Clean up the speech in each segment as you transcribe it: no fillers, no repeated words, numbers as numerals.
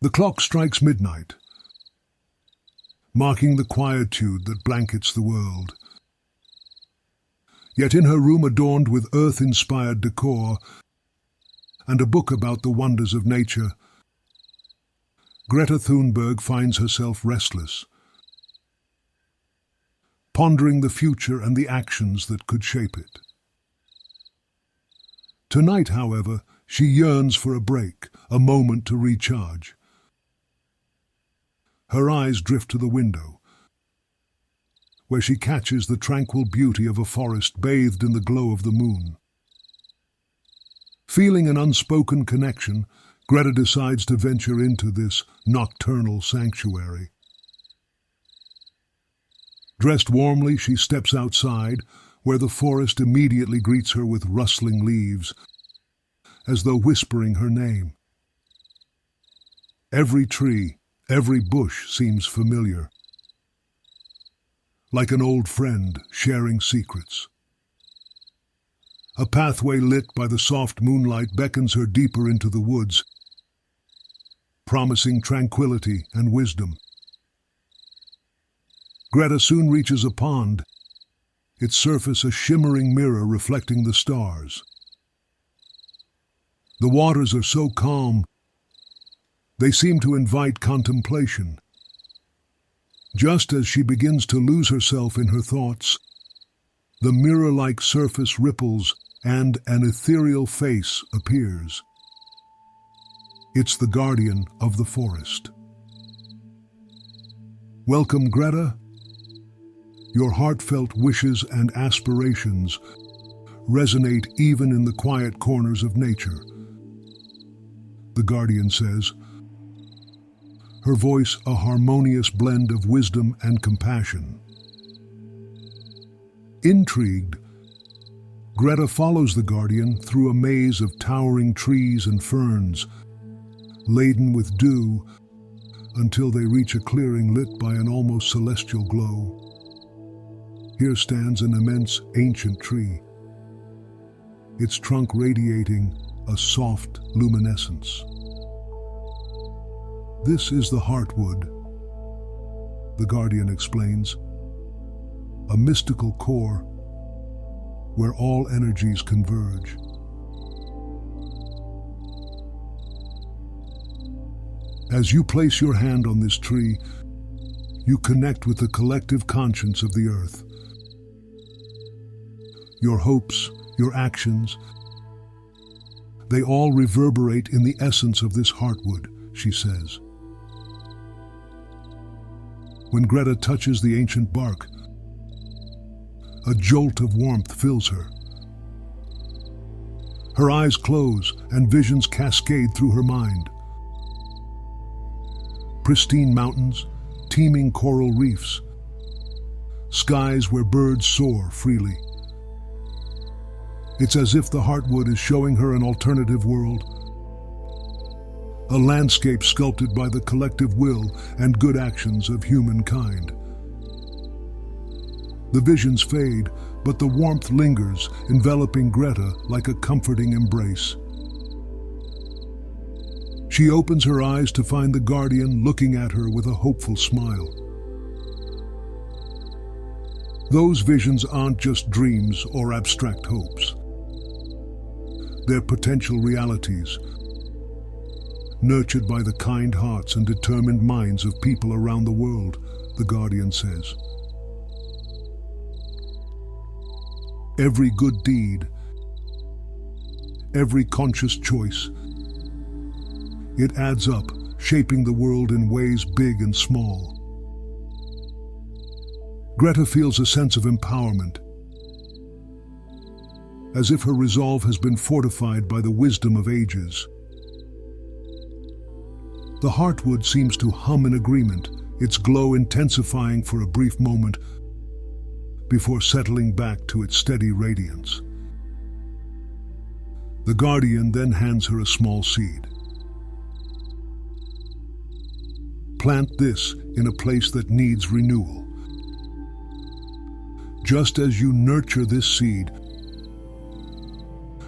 The clock strikes midnight, marking the quietude that blankets the world. Yet in her room adorned with earth-inspired decor and a book about the wonders of nature, Greta Thunberg finds herself restless, pondering the future and the actions that could shape it. Tonight, however, she yearns for a break, a moment to recharge. Her eyes drift to the window, where she catches the tranquil beauty of a forest bathed in the glow of the moon. Feeling an unspoken connection, Greta decides to venture into this nocturnal sanctuary. Dressed warmly, she steps outside, where the forest immediately greets her with rustling leaves, as though whispering her name. Every tree, every bush seems familiar, like an old friend sharing secrets. A pathway lit by the soft moonlight beckons her deeper into the woods, promising tranquility and wisdom. Greta soon reaches a pond, its surface a shimmering mirror reflecting the stars. The waters are so calm, they seem to invite contemplation. Just as she begins to lose herself in her thoughts, the mirror-like surface ripples and an ethereal face appears. It's the guardian of the forest. Welcome, Greta. Your heartfelt wishes and aspirations resonate even in the quiet corners of nature, the guardian says, her voice a harmonious blend of wisdom and compassion. Intrigued, Greta follows the guardian through a maze of towering trees and ferns, laden with dew, until they reach a clearing lit by an almost celestial glow. Here stands an immense ancient tree, its trunk radiating a soft luminescence. This is the heartwood, the guardian explains, a mystical core where all energies converge. As you place your hand on this tree, you connect with the collective conscience of the earth. Your hopes, your actions, they all reverberate in the essence of this heartwood, she says. When Greta touches the ancient bark, a jolt of warmth fills her. Her eyes close and visions cascade through her mind. Pristine mountains, teeming coral reefs, skies where birds soar freely. It's as if the heartwood is showing her an alternative world, a landscape sculpted by the collective will and good actions of humankind. The visions fade, but the warmth lingers, enveloping Greta like a comforting embrace. She opens her eyes to find the guardian looking at her with a hopeful smile. Those visions aren't just dreams or abstract hopes. They're potential realities, nurtured by the kind hearts and determined minds of people around the world, the guardian says. Every good deed, every conscious choice, it adds up, shaping the world in ways big and small. Greta feels a sense of empowerment, as if her resolve has been fortified by the wisdom of ages. The heartwood seems to hum in agreement, its glow intensifying for a brief moment before settling back to its steady radiance. The guardian then hands her a small seed. Plant this in a place that needs renewal. Just as you nurture this seed,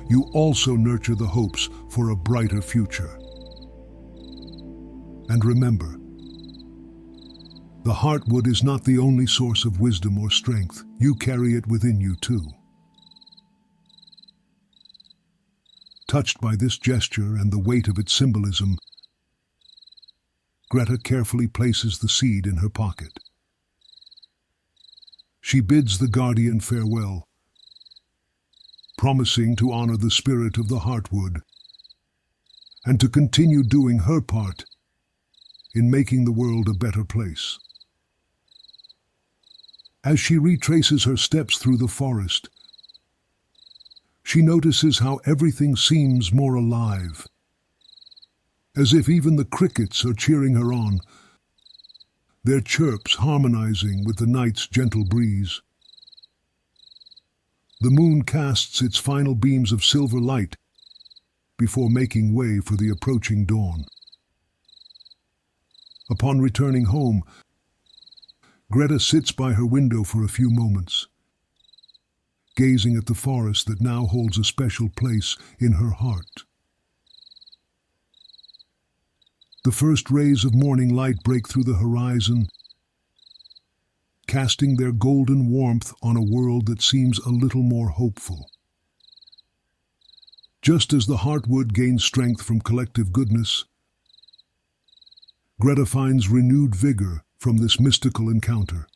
you also nurture the hopes for a brighter future. And remember, the heartwood is not the only source of wisdom or strength. You carry it within you too. Touched by this gesture and the weight of its symbolism, Greta carefully places the seed in her pocket. She bids the guardian farewell, promising to honor the spirit of the heartwood and to continue doing her part in making the world a better place. As she retraces her steps through the forest, she notices how everything seems more alive, as if even the crickets are cheering her on, their chirps harmonizing with the night's gentle breeze. The moon casts its final beams of silver light before making way for the approaching dawn. Upon returning home, Greta sits by her window for a few moments, gazing at the forest that now holds a special place in her heart. The first rays of morning light break through the horizon, casting their golden warmth on a world that seems a little more hopeful. Just as the heartwood gains strength from collective goodness, Greta finds renewed vigor from this mystical encounter.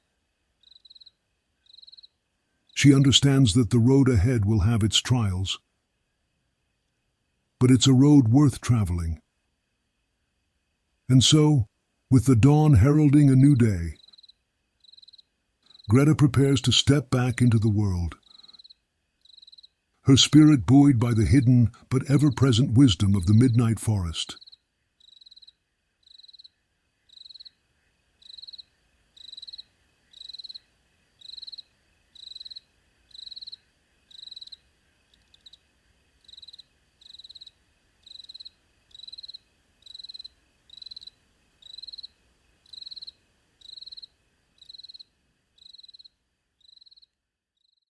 She understands that the road ahead will have its trials, but it's a road worth traveling. And so, with the dawn heralding a new day, Greta prepares to step back into the world, her spirit buoyed by the hidden but ever-present wisdom of the midnight forest.